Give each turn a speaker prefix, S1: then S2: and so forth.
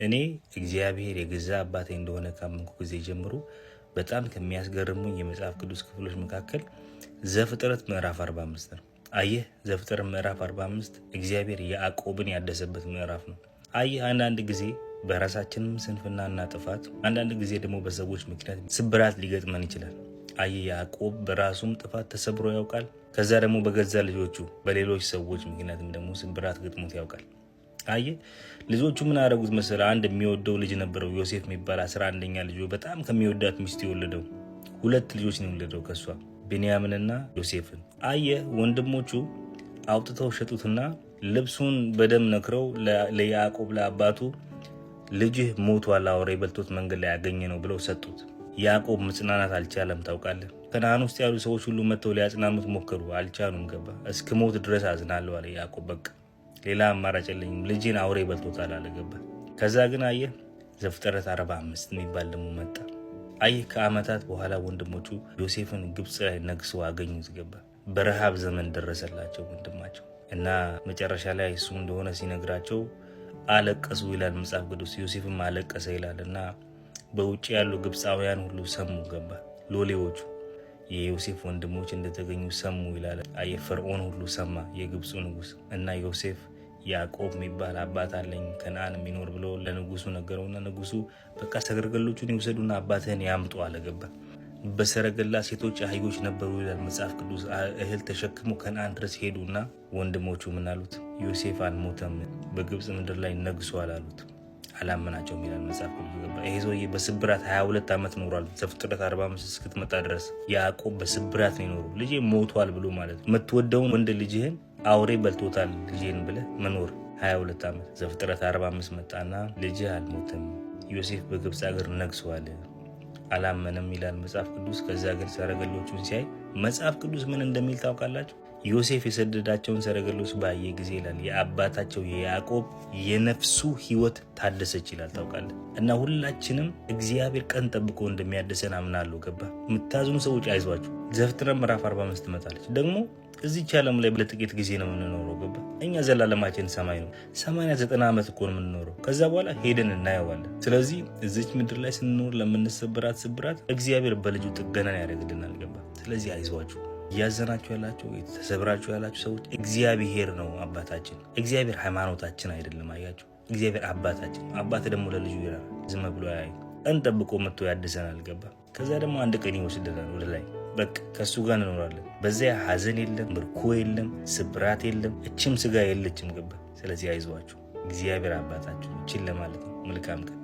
S1: እኔ እግዚአብሔር የገዛ አባቴ እንደሆነ ካመንኩ ጊዜ ጀምሮ በጣም ከሚያስገርሙኝ የመጽሐፍ ቅዱስ ክፍሎች መካከል ዘፍጥረት ምዕራፍ 45 ነው። አየህ፣ ዘፍጥረት ምዕራፍ 45 እግዚአብሔር ያዕቆብን ያደሰበት ምዕራፍ ነው። አየህ፣ አንዳንድ ጊዜ በራሳችንም ስንፍናና ጥፋት፣ አንዳንድ ጊዜ ደግሞ በሰዎች ምክንያት ስብራት ሊገጥመን ይችላል። አየህ፣ ያዕቆብ በራሱም ጥፋት ተሰብሮ ያውቃል። ከዛ ደግሞ በገዛ ልጆቹ በሌሎች ሰዎች ምክንያትም ደግሞ ስብራት ገጥሞት ያውቃል። አየህ፣ ልጆቹ ምን አደረጉት መሰለ? አንድ የሚወደው ልጅ ነበረው፣ ዮሴፍ የሚባል 11ኛ ልጅ፣ በጣም ከሚወዳት ሚስት የወለደው 2 ልጆች ነው የወለደው ከሷ፣ ቢንያምንና ዮሴፍን። አየህ፣ ወንድሞቹ አውጥተው ሸጡትና ልብሱን በደም ነክረው ለያዕቆብ ለአባቱ ልጅህ ሞቷል፣ አውሬ በልቶት መንገድ ላይ ያገኘ ነው ብለው ሰጡት። ያዕቆብ መጽናናት አልቻለም። ታውቃለህ፣ ከነዓን ውስጥ ያሉ ሰዎች ሁሉ መጥተው ሊያጽናኑት ሞከሩ፣ አልቻሉም። ገባ፣ እስከ ሞት ድረስ አዝናለሁ አለ ያዕቆብ። በቃ ሌላ አማራጭ የለኝም፣ ልጄን አውሬ በልቶታል አለ። ገባ። ከዛ ግን አየህ፣ ዘፍጥረት 45 የሚባል ደግሞ መጣ። አየህ፣ ከአመታት በኋላ ወንድሞቹ ዮሴፍን ግብፅ ላይ ነግሰው አገኙት። ገባ። በረሃብ ዘመን ደረሰላቸው ወንድማቸው እና መጨረሻ ላይ እሱ እንደሆነ ሲነግራቸው አለቀሱ ይላል መጽሐፍ ቅዱስ። ዮሴፍም አለቀሰ ይላል እና በውጭ ያሉ ግብፃውያን ሁሉ ሰሙ። ገባ። ሎሌዎቹ የዮሴፍ ወንድሞች እንደተገኙ ሰሙ ይላል። የፈርዖን ሁሉ ሰማ፣ የግብፁ ንጉስ። እና ዮሴፍ ያዕቆብ የሚባል አባት አለኝ ከነዓን የሚኖር ብሎ ለንጉሱ ነገረውና ንጉሱ በቃ ሰረገሎቹን ይውሰዱና አባትህን ያምጡ አለ። ገባ። በሰረገላ ሴቶች አህዮች ነበሩ ይላል መጽሐፍ ቅዱስ። እህል ተሸክሞ ከነዓን ድረስ ሄዱና ወንድሞቹ ምን አሉት? ዮሴፍ አልሞተም፣ በግብፅ ምድር ላይ ነግሷል አሉት። አላመናቸውም ይላል መጽሐፍ ቅዱስ። ገባ። ይሄ ሰውዬ በስብራት 22 ዓመት ኖሯል። ዘፍጥረት 45 እስክትመጣ ድረስ ያዕቆብ በስብራት ነው የኖረው። ልጄ ሞቷል ብሎ ማለት ነው። የምትወደውን ወንድ ልጅህን አውሬ በልቶታል ልጄን ብለህ መኖር 22 ዓመት። ዘፍጥረት 45 መጣና ልጅህ አልሞትም፣ ዮሴፍ በግብፅ ሀገር ነግሷል። አላመነም ይላል መጽሐፍ ቅዱስ። ከዛ ግን ሰረገሎቹን ሲያይ መጽሐፍ ቅዱስ ምን እንደሚል ታውቃላችሁ? ዮሴፍ የሰደዳቸውን ሰረገሎች ባየ ጊዜ ይላል የአባታቸው የያዕቆብ የነፍሱ ሕይወት ታደሰች ይላል። ታውቃለህ። እና ሁላችንም እግዚአብሔር ቀን ጠብቆ እንደሚያደሰን አምናለሁ። ገባ። የምታዝኑ ሰዎች አይዟችሁ። ዘፍጥረት ምዕራፍ 45 ትመጣለች። ደግሞ እዚች ዓለም ላይ ለጥቂት ጊዜ ነው የምንኖረው። ገባ። እኛ ዘላለማችን ሰማይ ነው። 80-90 ዓመት እኮ ነው የምንኖረው። ከዛ በኋላ ሄደን እናየዋለን። ስለዚህ እዚች ምድር ላይ ስንኖር ለምንሰብራት ስብራት እግዚአብሔር በልጁ ጥገናን ያደርግልናል። ገባ። ስለዚህ አይዟችሁ። እያዘናችሁ ያላችሁ የተሰብራችሁ ያላችሁ ሰዎች እግዚአብሔር ነው አባታችን። እግዚአብሔር ሃይማኖታችን አይደለም። አያችሁ፣ እግዚአብሔር አባታችን። አባት ደግሞ ለልጁ ይራራል። ዝም ብሎ ያይ ቀን ጠብቆ መጥቶ ያድሰናል። ገባ። ከዛ ደግሞ አንድ ቀን ይወስደናል ወደ ላይ። በቃ ከሱ ጋር እንኖራለን። በዚያ ሀዘን የለም፣ ምርኮ የለም፣ ስብራት የለም፣ እችም ስጋ የለችም። ገባ። ስለዚህ አይዟችሁ፣ እግዚአብሔር አባታችሁ። እችን ለማለት ነው። መልካም ቀን።